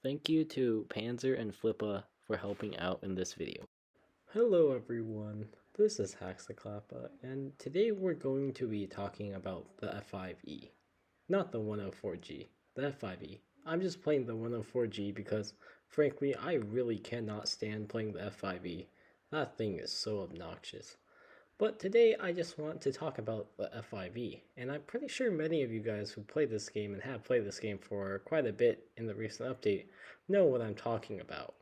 Thank you to Panzer and Flippa for helping out in this video. Hello everyone, this is Haxaclappa, and today we're going to be talking about the F5E. Not the 104G, the F5E. I'm just playing the 104G because, frankly, I really cannot stand playing the F5E. That thing is so obnoxious. But today I just want to talk about the F5E, and I'm pretty sure many of you guys who play this game and have played this game for quite a bit in the recent update know what I'm talking about.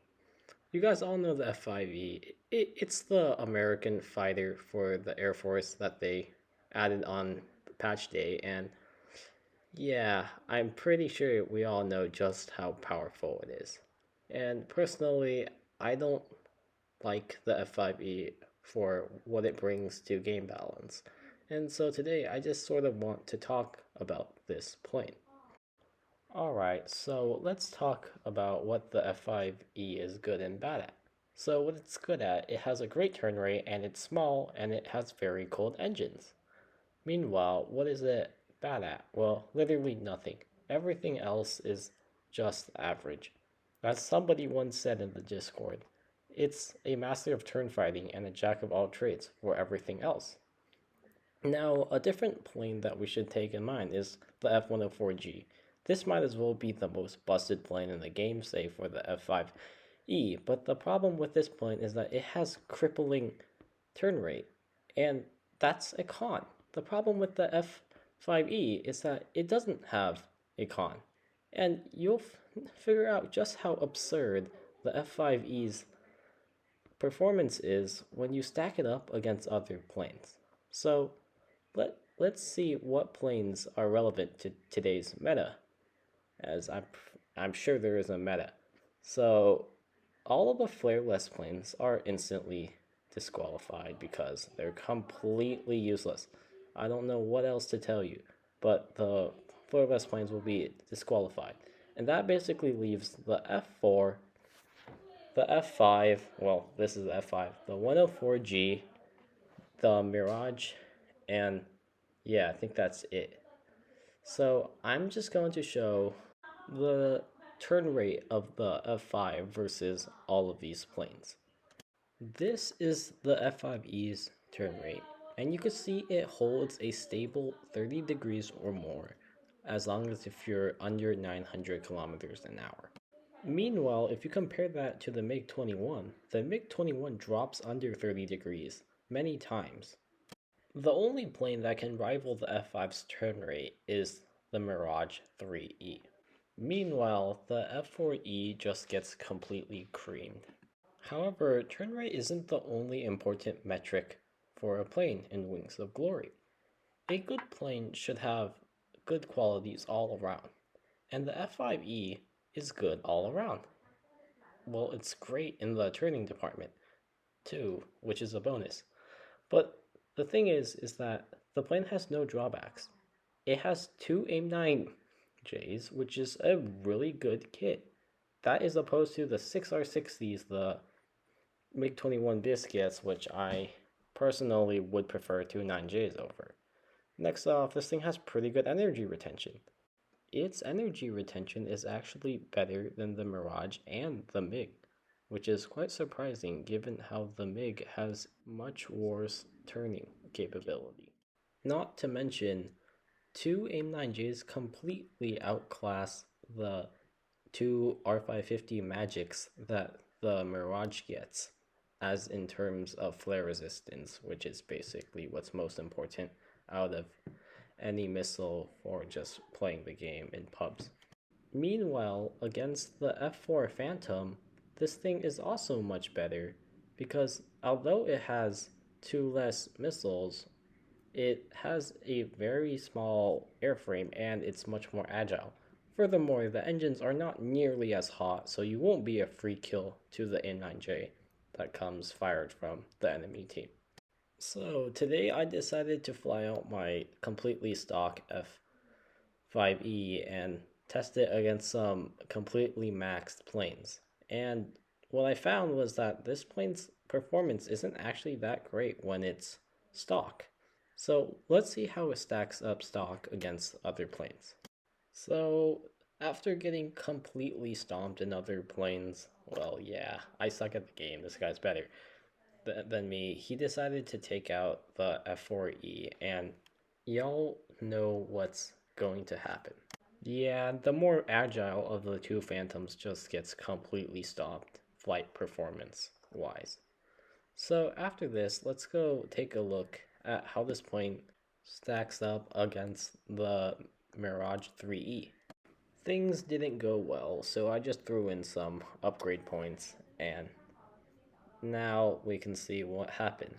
You guys all know the F5E. It's the American fighter for the Air Force that they added on patch day, and yeah, I'm pretty sure we all know just how powerful it is. And personally, I don't like the F5E for what it brings to game balance. And so today I just sort of want to talk about this plane. Alright, so let's talk about what the F5E is good and bad at. So what it's good at, it has a great turn rate and it's small and it has very cold engines. Meanwhile, what is it bad at? Well, literally nothing. Everything else is just average. As somebody once said in the Discord, it's a master of turn fighting and a jack of all trades for everything else. Now, a different plane that we should take in mind is the F104G. This might as well be the most busted plane in the game, say for the F5E, but the problem with this plane is that it has crippling turn rate, and that's a con. The problem with the F5E is that it doesn't have a con, and you'll figure out just how absurd the F5E's performance is when you stack it up against other planes. So let's see what planes are relevant to today's meta, as I'm sure there is a meta. So all of the flare-less planes are instantly disqualified because they're completely useless. I don't know what else to tell you, but the flare-less planes will be disqualified. And that basically leaves the F4, the F5, well, this is the F5, the 104G, the Mirage, and yeah, I think that's it. So I'm just going to show the turn rate of the F5 versus all of these planes. This is the F5E's turn rate, and you can see it holds a stable 30 degrees or more, as long as if you're under 900 kilometers an hour. Meanwhile, if you compare that to the MiG-21, the MiG-21 drops under 30 degrees many times. The only plane that can rival the F5's turn rate is the Mirage 3E. Meanwhile, the F4E just gets completely creamed. However, turn rate isn't the only important metric for a plane in Wings of Glory. A good plane should have good qualities all around, and the F5E is good all around. Well, it's great in the turning department, too, which is a bonus. But the thing is that the plane has no drawbacks. It has two AIM-9Js, which is a really good kit. That is opposed to the 6R60s, the MiG-21 biscuits, which I personally would prefer two 9Js over. Next off, this thing has pretty good energy retention. Its energy retention is actually better than the Mirage and the MiG, which is quite surprising given how the MiG has much worse turning capability. Not to mention, two AIM-9Js completely outclass the two R550 Magics that the Mirage gets, as in terms of flare resistance, which is basically what's most important out of any missile for just playing the game in pubs. Meanwhile, against the F4 Phantom, this thing is also much better because although it has two less missiles, it has a very small airframe and it's much more agile. Furthermore, the engines are not nearly as hot, so you won't be a free kill to the AIM-9J that comes fired from the enemy team. So today I decided to fly out my completely stock F5E and test it against some completely maxed planes. And what I found was that this plane's performance isn't actually that great when it's stock. So let's see how it stacks up stock against other planes. So After getting completely stomped in other planes, well, yeah, I suck at the game. This guy's better than me. He decided to take out the F4E, and y'all know what's going to happen. Yeah, the more agile of the two Phantoms just gets completely stopped, flight performance wise. So after this, let's go take a look at how this plane stacks up against the Mirage 3E. Things didn't go well, so I just threw in some upgrade points, and now we can see what happened.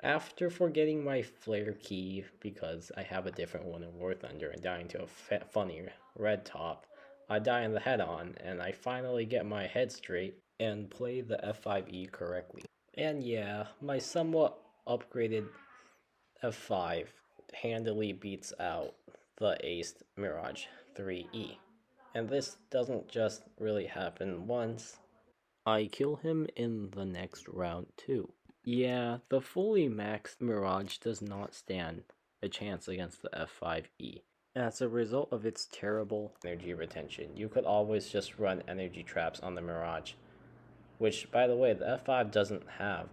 After forgetting my flare key because I have a different one in War Thunder and dying to a funny red top, I die in the head on, and I finally get my head straight and play the F5E correctly. And yeah, my somewhat upgraded F5 handily beats out the aced Mirage 3E. And this doesn't just really happen once. I kill him in the next round too. Yeah, the fully maxed Mirage does not stand a chance against the F5E. As a result of its terrible energy retention, you could always just run energy traps on the Mirage, which, by the way, the F5 doesn't have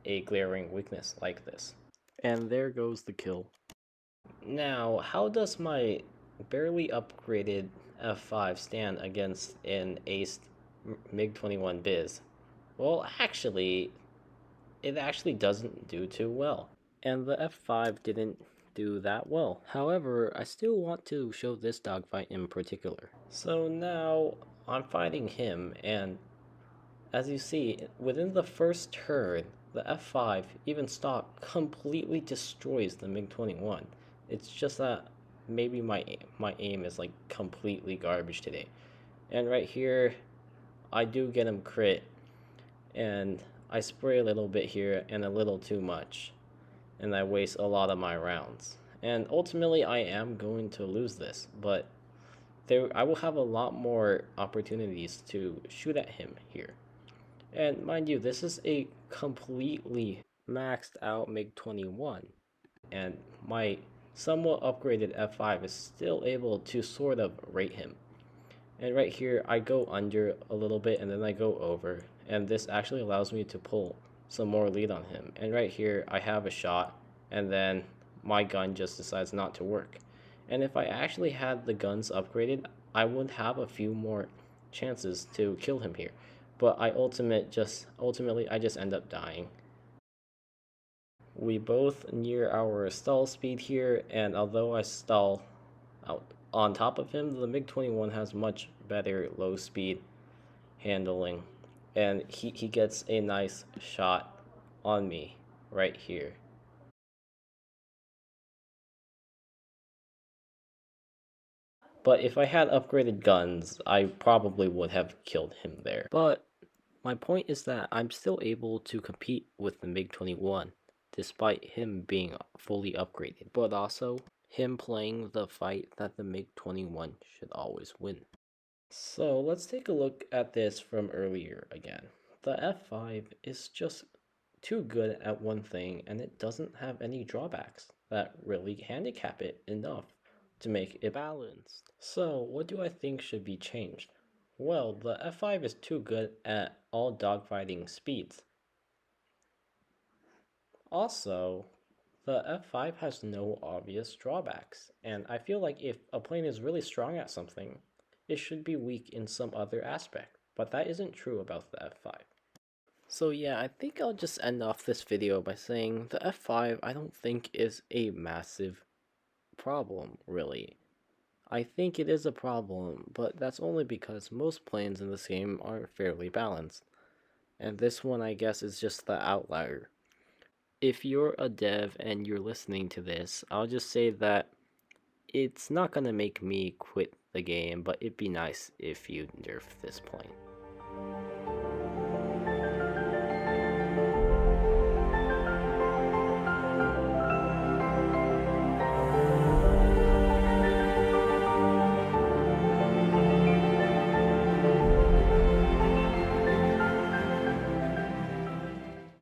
a glaring weakness like this. And there goes the kill. Now, how does my barely upgraded F5 stand against an aced MiG-21 Biz? Well, actually, it actually doesn't do too well. And the F5 didn't do that well. However, I still want to show this dogfight in particular. So now I'm fighting him, and as you see, within the first turn, the F5, even stock, completely destroys the MiG-21. It's just that maybe my aim is like completely garbage today. And right here, I do get him crit, and I spray a little bit here and a little too much, and I waste a lot of my rounds. And ultimately, I am going to lose this, but I will have a lot more opportunities to shoot at him here. And mind you, this is a completely maxed out MiG-21, and my somewhat upgraded F5 is still able to sort of rate him. And right here, I go under a little bit and then I go over, and this actually allows me to pull some more lead on him. And right here, I have a shot, and then my gun just decides not to work. And if I actually had the guns upgraded, I would have a few more chances to kill him here. But I ultimately I just end up dying. We both near our stall speed here, and although I stall out on top of him, the MiG-21 has much better low speed handling, and he gets a nice shot on me right here. But if I had upgraded guns, I probably would have killed him there. But my point is that I'm still able to compete with the MiG-21, despite him being fully upgraded, but also him playing the fight that the MiG-21 should always win. So let's take a look at this from earlier again. The F5 is just too good at one thing, and it doesn't have any drawbacks that really handicap it enough to make it balanced. So what do I think should be changed? Well, the F5 is too good at all dogfighting speeds. Also, the F5 has no obvious drawbacks, and I feel like if a plane is really strong at something, it should be weak in some other aspect, but that isn't true about the F5. So yeah, I think I'll just end off this video by saying the F5 I don't think is a massive problem, really. I think it is a problem, but that's only because most planes in this game are fairly balanced. And this one, I guess, is just the outlier. If you're a dev and you're listening to this, I'll just say that it's not gonna make me quit the game, but it'd be nice if you nerf this plane.